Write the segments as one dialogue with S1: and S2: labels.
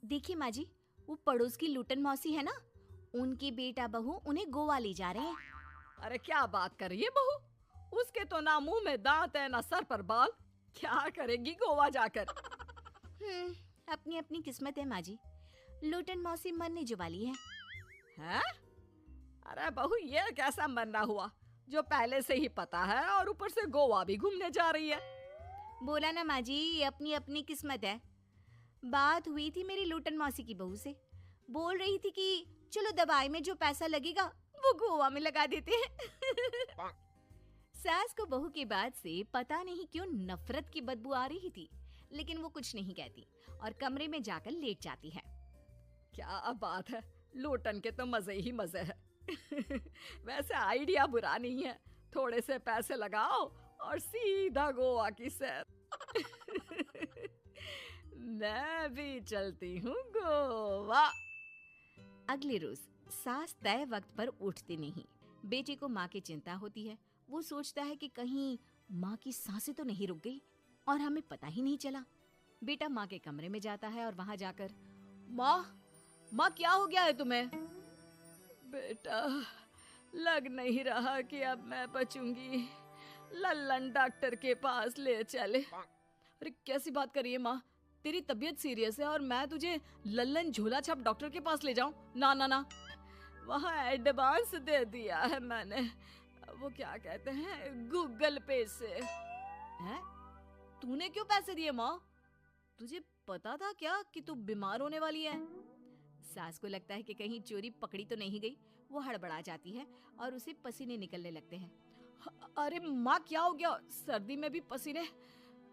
S1: देखिए माँ जी, वो पड़ोस की लूटन मौसी है ना, उनकी बेटा बहू उन्हें गोवा ले जा रहे हैं।
S2: अरे क्या बात कर रही है बहू? उसके तो ना मुंह में दांत है ना सर पर बाल। क्या करेगी गोवा जाकर?
S1: अपनी अपनी किस्मत है माँ जी। लूटन मौसी मरने जो वाली है।
S2: हैं? अरे बहू, ये कैसा मरना हुआ जो पहले से ही पता है और ऊपर से गोवा भी घूमने जा रही है?
S1: बोला ना माँ जी, ये अपनी अपनी किस्मत है। बात हुई थी मेरी लूटन मौसी की बहू से, बोल रही थी कि चलो दवाई में जो पैसा लगेगा वो गोवा में लगा देते हैं। सास को बहू की बात से पता नहीं क्यों नफरत की बदबू आ रही थी, लेकिन वो कुछ नहीं कहती और कमरे में जाकर लेट जाती है।
S2: क्या बात है, लूटन के तो मजे ही मजे है। वैसे आइडिया बुरा नहीं है, थोड़े से पैसे लगाओ और सीधा गोवा की सैर। मैं भी चलती हूँ गोवा।
S1: अगले रोज सास तय वक्त पर उठती नहीं। बेटे को माँ की चिंता होती है। वो सोचता है कि कहीं माँ की सांसें तो नहीं रुक गई और हमें पता ही नहीं चला। बेटा माँ के कमरे में जाता है और वहां जाकर, माँ क्या हो गया है तुम्हें?
S2: बेटा, लग नहीं रहा कि अब मैं बचूंगी। लल्लन डॉक्टर के पास ले चले।
S1: अरे कैसी बात कर रही है माँ? तेरी तबीयत सीरियस है और मैं तुझे लल्लन झोला छाप डॉक्टर के पास ले जाऊं? ना ना ना।
S2: वहाँ एडवांस दे दिया है मैंने, वो क्या कहते हैं, गूगल पे से।
S1: हैं? तूने क्यों पैसे दिए माँ? तुझे पता था क्या कि तू बीमार होने वाली है? सास को लगता है कि कहीं चोरी पकड़ी तो नहीं गई। वो हड़बड़ा जाती है और उसे पसीने निकलने लगते हैं। अरे माँ क्या हो गया? सर्दी में भी पसीने?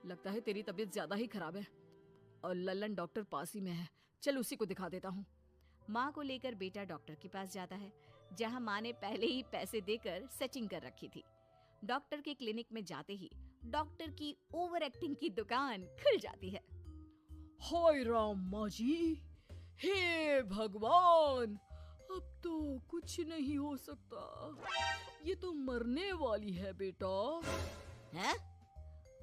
S1: लगता है तेरी तबीयत ज्यादा ही खराब है और लल्लन डॉक्टर पास ही में है। चल उसी को दिखा देता हूँ। माँ को लेकर बेटा डॉक्टर के पास जाता है, जहाँ माँ ने पहले ही पैसे देकर सेटिंग कर रखी थी। डॉक्टर के क्लिनिक में जाते ही डॉक्टर की ओवर एक्टिंग की दुकान खुल जाती है।
S2: हाय राम माँ जी, हे भगवान, अब तो कुछ नहीं हो सकता। ये तो मरने वाली है बेटा।
S1: हैं?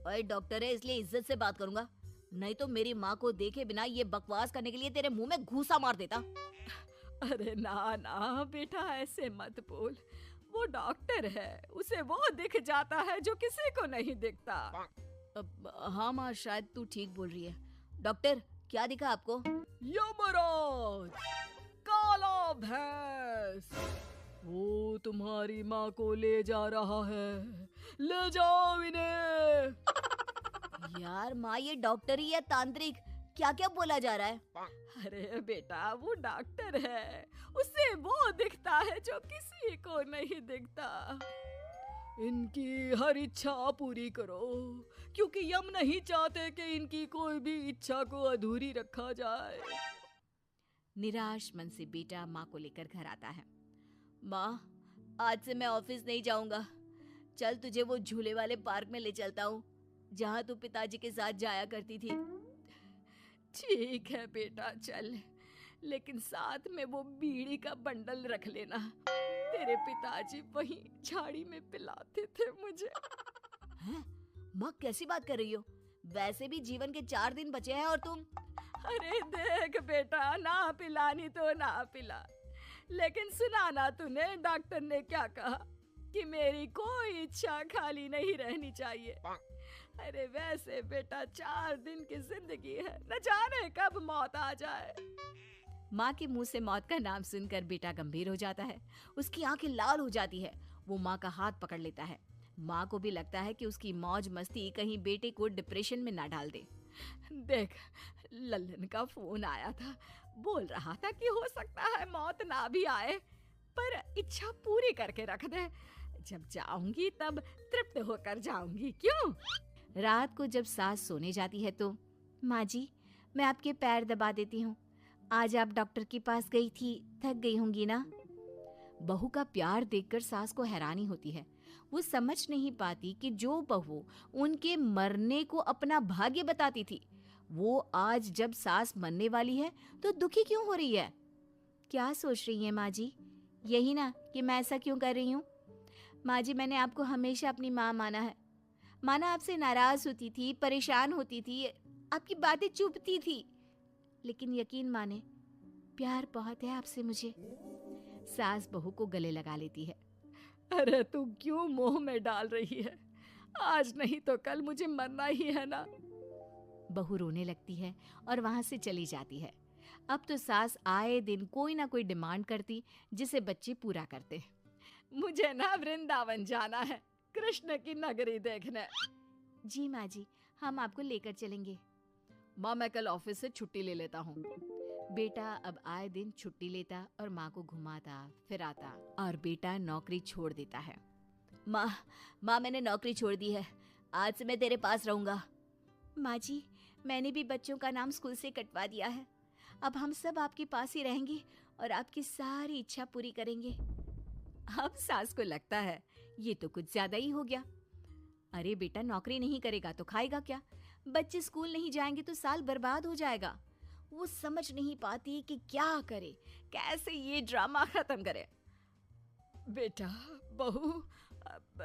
S1: ओए डॉक्टर है इसलिए इज्जत से बात करूंगा, नहीं तो मेरी माँ को देखे बिना ये बकवास करने के लिए तेरे मुंह में घूसा मार देता।
S2: अरे ना ना बेटा, ऐसे मत बोल। वो डॉक्टर है, उसे वो दिख जाता है जो किसी को नहीं दिखता।
S1: हाँ माँ, शायद तू ठीक बोल रही है। डॉक्टर क्या दिखा आपको?
S2: यमराज, काला भैंस, वो तुम्हारी माँ को ले जा रहा है। ले जाओ इन्हें।
S1: यार माँ, ये डॉक्टर ही है तांत्रिक? क्या क्या बोला जा रहा है?
S2: अरे बेटा, वो डॉक्टर है, उसे वो दिखता है जो किसी को नहीं दिखता। इनकी हर इच्छा पूरी करो, क्योंकि यम नहीं चाहते कि इनकी कोई भी इच्छा को अधूरी रखा जाए।
S1: निराश मन से बेटा माँ को लेकर घर आता है। माँ, आज से मैं ऑफिस नहीं जाऊंगा। चल तुझे वो झूले वाले पार्क में ले चलता हूँ, जहाँ तू पिताजी के साथ जाया करती थी।
S2: ठीक है बेटा, चल, लेकिन साथ में वो बीड़ी का बंडल रख लेना। तेरे पिताजी वहीं झाड़ी में पिलाते थे मुझे।
S1: हैं? माँ कैसी बात कर रही हो? वैसे भी जीवन के 4 दिन बचे हैं और तुम।
S2: अरे देख बेटा, ना पिलानी तो ना पिला, लेकिन सुना ना तूने डॉक्टर ने क्या कहा कि मेरी कोई इच्छा खाली नहीं रहनी चाहिए। अरे वैसे बेटा, 4 दिन की जिंदगी है, न जाने कब मौत आ जाए।
S1: माँ के मुंह से मौत का नाम सुनकर बेटा गंभीर हो जाता है। उसकी आंखें लाल हो जाती है। वो माँ का हाथ पकड़ लेता है। माँ को भी लगता है कि उसकी मौज मस्ती कहीं बेटे को डिप्रेशन में ना डाल दे।
S2: देख, लल्लन का फोन आया था, बोल रहा था कि हो सकता है मौत ना भी आए, पर इच्छा पूरी करके रख दे। जब जाऊंगी तब तृप्त होकर जाऊंगी, क्यों?
S1: रात को जब सास सोने जाती है तो, माँ जी मैं आपके पैर दबा देती हूँ, आज आप डॉक्टर के पास गई थी, थक गई होंगी ना। बहू का प्यार देखकर सास को हैरानी होती है। वो समझ नहीं पाती कि जो बहू उनके मरने को अपना भाग्य बताती थी, वो आज जब सास मरने वाली है तो दुखी क्यों हो रही है? क्या सोच रही है माँ जी? यही ना कि मैं ऐसा क्यों कर रही हूँ? माँ जी, मैंने आपको हमेशा अपनी माँ माना है। माना आपसे नाराज होती थी, परेशान होती थी, आपकी बातें चुभती थी, लेकिन यकीन माने प्यार बहुत है आपसे मुझे। सास बहू को गले लगा लेती है।
S2: अरे तू क्यों मुंह में डाल रही है? आज नहीं तो कल मुझे मरना ही है ना।
S1: बहू रोने लगती है और वहां से चली जाती है। अब तो सास आए दिन कोई ना कोई डिमांड करती जिसे बच्चे पूरा करते।
S2: मुझे ना वृंदावन जाना है, कृष्ण की नगरी देखने।
S1: जी माँ जी, हम आपको लेकर चलेंगे।
S2: माँ मैं कल ऑफिस से छुट्टी ले लेता हूँ।
S1: बेटा अब आए दिन छुट्टी लेता और माँ को घुमाता फिराता और बेटा नौकरी छोड़ देता है। माँ मैंने नौकरी छोड़ दी है, आज से मैं तेरे पास रहूंगा। माँ जी, मैंने भी बच्चों का नाम स्कूल से कटवा दिया है। अब हम सब आपके पास ही रहेंगे और आपकी सारी इच्छा पूरी करेंगे। अब सास को लगता है ये तो कुछ ज्यादा ही हो गया। अरे बेटा, नौकरी नहीं करेगा तो खाएगा क्या? बच्चे स्कूल नहीं जाएंगे तो साल बर्बाद हो जाएगा। वो समझ नहीं पाती कि क्या करे, कैसे ये ड्रामा खत्म करे।
S2: बेटा बहू, अब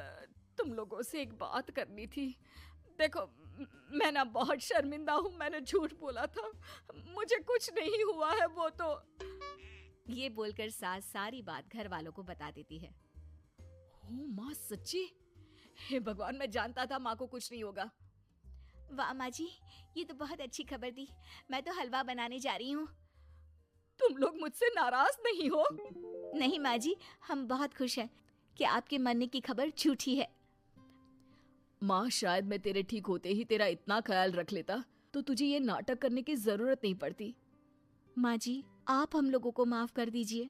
S2: तुम लोगों से एक बात करनी थी। देखो मैं ना बहुत शर्मिंदा हूँ, मैंने झूठ बोला था, मुझे कुछ नहीं हुआ है वो तो।
S1: ये बोलकर सास सारी बात घर वालों को बता देती है।
S2: ओ माँ सच्ची? हे भगवान, मैं जानता था माँ को कुछ नहीं होगा।
S1: वाह माँ जी, ये तो बहुत अच्छी खबर दी। मैं तो हलवा बनाने जा रही हूँ।
S2: तुम लोग मुझसे नाराज नहीं हो?
S1: नहीं माँ जी, हम बहुत खुश हैं कि आपके मरने की खबर झूठी है।
S2: माँ शायद मैं तेरे ठीक होते ही तेरा इतना ख्याल रख लेता तो तुझे ये नाटक करने की जरूरत नहीं पड़ती।
S1: माँ जी, आप हम लोगों को माफ कर दीजिए।